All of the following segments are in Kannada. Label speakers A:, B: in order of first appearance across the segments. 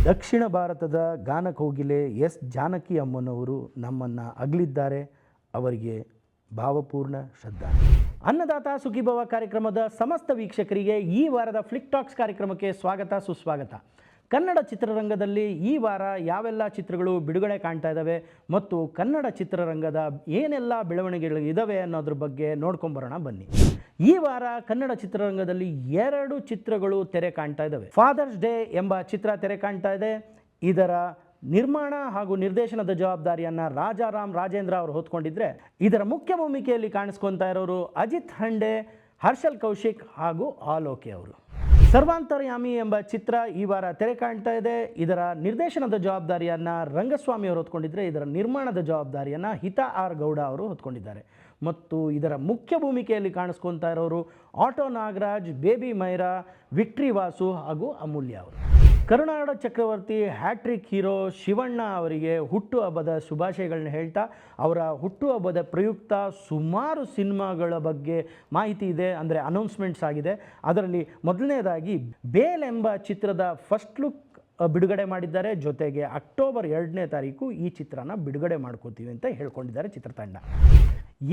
A: ದಕ್ಷಿಣ ಭಾರತದ ಗಾನಕೋಗಿಲೆ ಎಸ್ ಜಾನಕಿ ಅಮ್ಮನವರು ನಮ್ಮನ್ನು ಅಗಲಿದ್ದಾರೆ. ಅವರಿಗೆ ಭಾವಪೂರ್ಣ ಶ್ರದ್ಧಾಂಜಲಿ. ಅನ್ನದಾತ ಸುಖೀಭವ ಕಾರ್ಯಕ್ರಮದ ಸಮಸ್ತ ವೀಕ್ಷಕರಿಗೆ ಈ ವಾರದ ಫ್ಲಿಕ್ ಟಾಕ್ಸ್ ಕಾರ್ಯಕ್ರಮಕ್ಕೆ ಸ್ವಾಗತ ಸುಸ್ವಾಗತ. ಕನ್ನಡ ಚಿತ್ರರಂಗದಲ್ಲಿ ಈ ವಾರ ಯಾವೆಲ್ಲ ಚಿತ್ರಗಳು ಬಿಡುಗಡೆ ಕಾಣ್ತಾ ಇದ್ದಾವೆ ಮತ್ತು ಕನ್ನಡ ಚಿತ್ರರಂಗದ ಏನೆಲ್ಲ ಬೆಳವಣಿಗೆಗಳು ಇದ್ದಾವೆ ಅನ್ನೋದ್ರ ಬಗ್ಗೆ ನೋಡ್ಕೊಂಬರೋಣ ಬನ್ನಿ. ಈ ವಾರ ಕನ್ನಡ ಚಿತ್ರರಂಗದಲ್ಲಿ 2 ಚಿತ್ರಗಳು ತೆರೆ ಕಾಣ್ತಾ ಇದ್ದಾವೆ. ಫಾದರ್ಸ್ ಡೇ ಎಂಬ ಚಿತ್ರ ತೆರೆ ಕಾಣ್ತಾ ಇದೆ. ಇದರ ನಿರ್ಮಾಣ ಹಾಗೂ ನಿರ್ದೇಶನದ ಜವಾಬ್ದಾರಿಯನ್ನು ರಾಜಾರಾಮ್ ರಾಜೇಂದ್ರ ಅವರು ಹೊತ್ಕೊಂಡಿದ್ರೆ, ಇದರ ಮುಖ್ಯ ಭೂಮಿಕೆಯಲ್ಲಿ ಕಾಣಿಸ್ಕೊತಾ ಇರೋರು ಅಜಿತ್ ಹಂಡೆ, ಹರ್ಷಲ್ ಕೌಶಿಕ್ ಹಾಗೂ ಆಲೋಕೆ ಅವರು. ಸರ್ವಾಂತರ್ಯಾಮಿ ಎಂಬ ಚಿತ್ರ ಈ ವಾರ ತೆರೆ ಕಾಣ್ತಾ ಇದೆ. ಇದರ ನಿರ್ದೇಶನದ ಜವಾಬ್ದಾರಿಯನ್ನು ರಂಗಸ್ವಾಮಿ ಅವರು ಹೊತ್ಕೊಂಡಿದ್ರೆ, ಇದರ ನಿರ್ಮಾಣದ ಜವಾಬ್ದಾರಿಯನ್ನು ಹಿತಾ ಆರ್ ಗೌಡ ಅವರು ಹೊತ್ಕೊಂಡಿದ್ದಾರೆ. ಮತ್ತು ಇದರ ಮುಖ್ಯ ಭೂಮಿಕೆಯಲ್ಲಿ ಕಾಣಿಸ್ಕೊತಾ ಇರೋರು auto Nagaraj, baby Myra, victory Vasu ಹಾಗೂ ಅಮೂಲ್ಯ ಅವರು. ಕರುನಾಡ ಚಕ್ರವರ್ತಿ ಹ್ಯಾಟ್ರಿಕ್ ಹೀರೋ ಶಿವಣ್ಣ ಅವರಿಗೆ ಹುಟ್ಟುಹಬ್ಬದ ಶುಭಾಶಯಗಳನ್ನ ಹೇಳ್ತಾ, ಅವರ ಹುಟ್ಟುಹಬ್ಬದ ಪ್ರಯುಕ್ತ ಸುಮಾರು ಸಿನಿಮಾಗಳ ಬಗ್ಗೆ ಮಾಹಿತಿ ಇದೆ, ಅಂದರೆ ಅನೌನ್ಸ್ಮೆಂಟ್ಸ್ ಆಗಿದೆ. ಅದರಲ್ಲಿ ಮೊದಲನೇದಾಗಿ ಬೇಲ್ ಎಂಬ ಚಿತ್ರದ ಫಸ್ಟ್ ಲುಕ್ ಬಿಡುಗಡೆ ಮಾಡಿದ್ದಾರೆ. ಜೊತೆಗೆ ಅಕ್ಟೋಬರ್ 2ನೇ ತಾರೀಕು ಈ ಚಿತ್ರನ ಬಿಡುಗಡೆ ಮಾಡ್ಕೋತೀವಿ ಅಂತ ಹೇಳ್ಕೊಂಡಿದ್ದಾರೆ ಚಿತ್ರತಂಡ.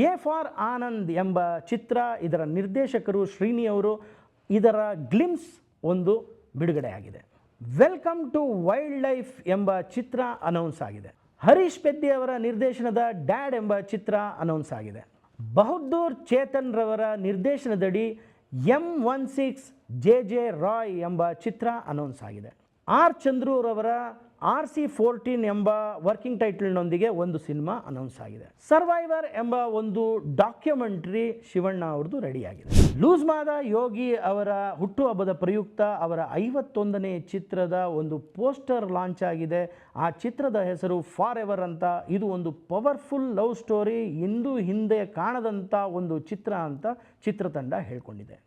A: ಎ ಫಾರ್ ಆನಂದ್ ಎಂಬ ಚಿತ್ರ, ಇದರ ನಿರ್ದೇಶಕರು ಶ್ರೀನಿ ಅವರು. ಇದರ ಗ್ಲಿಮ್ಸ್ ಒಂದು ಬಿಡುಗಡೆ ಆಗಿದೆ. ವೆಲ್ಕಮ್ ಟು ವೈಲ್ಡ್ ಲೈಫ್ ಎಂಬ ಚಿತ್ರ ಅನೌನ್ಸ್ ಆಗಿದೆ. ಹರೀಶ್ ಪೆದ್ದಿ ಅವರ ನಿರ್ದೇಶನದ ಡ್ಯಾಡ್ ಎಂಬ ಚಿತ್ರ ಅನೌನ್ಸ್ ಆಗಿದೆ. ಬಹದ್ದೂರ್ ಚೇತನ್ ರವರ ನಿರ್ದೇಶನದಡಿ M16 JJ ರಾಯ್ ಎಂಬ ಚಿತ್ರ ಅನೌನ್ಸ್ ಆಗಿದೆ. ಆರ್ ಚಂದ್ರೂರವರ RC14 ಎಂಬ ವರ್ಕಿಂಗ್ ಟೈಟಲ್ನೊಂದಿಗೆ ಒಂದು ಸಿನಿಮಾ ಅನೌನ್ಸ್ ಆಗಿದೆ. ಸರ್ವೈವರ್ ಎಂಬ ಒಂದು ಡಾಕ್ಯುಮೆಂಟ್ರಿ ಶಿವಣ್ಣ ಅವ್ರದ್ದು ರೆಡಿಯಾಗಿದೆ. ಲೂಸ್ ಮಾದ ಯೋಗಿ ಅವರ ಹುಟ್ಟುಹಬ್ಬದ ಪ್ರಯುಕ್ತ ಅವರ 51ನೇ ಚಿತ್ರದ ಒಂದು ಪೋಸ್ಟರ್ ಲಾಂಚ್ ಆಗಿದೆ. ಆ ಚಿತ್ರದ ಹೆಸರು ಫಾರ್ ಎವರ್ ಅಂತ. ಇದು ಒಂದು ಪವರ್ಫುಲ್ ಲವ್ ಸ್ಟೋರಿ, ಇಂದು ಹಿಂದೆ ಕಾಣದಂಥ ಒಂದು ಚಿತ್ರ ಅಂತ ಚಿತ್ರತಂಡ ಹೇಳ್ಕೊಂಡಿದೆ.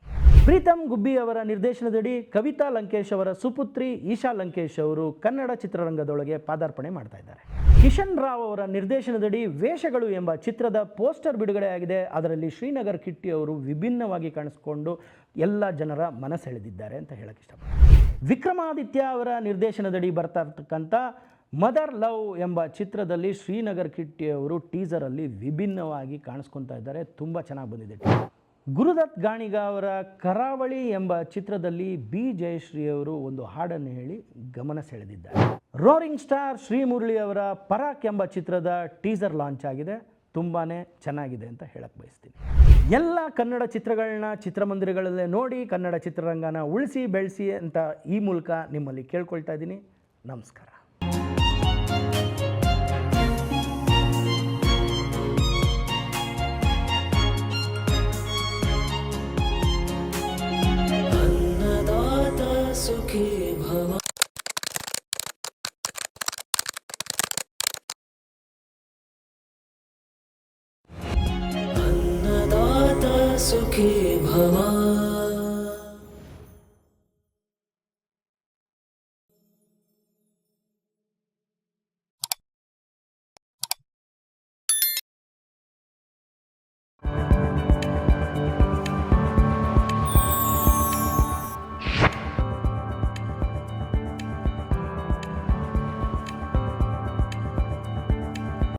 A: ಪ್ರೀತಮ್ ಗುಬ್ಬಿ ಅವರ ನಿರ್ದೇಶನದಡಿ ಕವಿತಾ ಲಂಕೇಶ್ ಅವರ ಸುಪುತ್ರಿ ಈಶಾ ಲಂಕೇಶ್ ಅವರು ಕನ್ನಡ ಚಿತ್ರರಂಗದೊಳಗೆ ಪಾದಾರ್ಪಣೆ ಮಾಡ್ತಾ ಇದ್ದಾರೆ. ಕಿಶನ್ ರಾವ್ ಅವರ ನಿರ್ದೇಶನದಡಿ ವೇಷಗಳು ಎಂಬ ಚಿತ್ರದ ಪೋಸ್ಟರ್ ಬಿಡುಗಡೆ ಆಗಿದೆ. ಅದರಲ್ಲಿ ಶ್ರೀನಗರ್ ಕಿಟ್ಟಿ ಅವರು ವಿಭಿನ್ನವಾಗಿ ಕಾಣಿಸ್ಕೊಂಡು ಎಲ್ಲ ಜನರ ಮನಸೆಳೆದಿದ್ದಾರೆ ಅಂತ ಹೇಳಕ್ಕೆ ಇಷ್ಟಪಡ್ತೀನಿ. ವಿಕ್ರಮಾದಿತ್ಯ ಅವರ ನಿರ್ದೇಶನದಡಿ ಬರ್ತಾ ಇರ್ತಕ್ಕಂಥ ಮದರ್ ಲವ್ ಎಂಬ ಚಿತ್ರದಲ್ಲಿ ಶ್ರೀನಗರ್ ಕಿಟ್ಟಿ ಅವರು ಟೀಸರಲ್ಲಿ ವಿಭಿನ್ನವಾಗಿ ಕಾಣಿಸ್ಕೊತಾ ಇದ್ದಾರೆ. ತುಂಬ ಚೆನ್ನಾಗಿ ಬಂದಿದೆ. ಗುರುದತ್ ಗಾಣಿಗ ಅವರ ಕರಾವಳಿ ಎಂಬ ಚಿತ್ರದಲ್ಲಿ ಬಿ ಜಯಶ್ರೀ ಅವರು ಒಂದು ಹಾಡನ್ನು ಹೇಳಿ ಗಮನ ಸೆಳೆದಿದ್ದಾರೆ. ರೋರಿಂಗ್ ಸ್ಟಾರ್ ಶ್ರೀಮುರಳಿ ಅವರ ಪರಾಕ್ ಎಂಬ ಚಿತ್ರದ ಟೀಸರ್ ಲಾಂಚ್ ಆಗಿದೆ. ತುಂಬಾ ಚೆನ್ನಾಗಿದೆ ಅಂತ ಹೇಳಕ್ಕೆ ಬಯಸ್ತೀನಿ. ಎಲ್ಲ ಕನ್ನಡ ಚಿತ್ರಗಳನ್ನ ಚಿತ್ರಮಂದಿರಗಳಲ್ಲೇ ನೋಡಿ ಕನ್ನಡ ಚಿತ್ರರಂಗನ ಉಳಿಸಿ ಬೆಳೆಸಿ ಅಂತ ಈ ಮೂಲಕ ನಿಮ್ಮಲ್ಲಿ ಕೇಳ್ಕೊಳ್ತಾ ಇದ್ದೀನಿ. ನಮಸ್ಕಾರ.
B: सुखी भव अन्नदाता सुखी भव।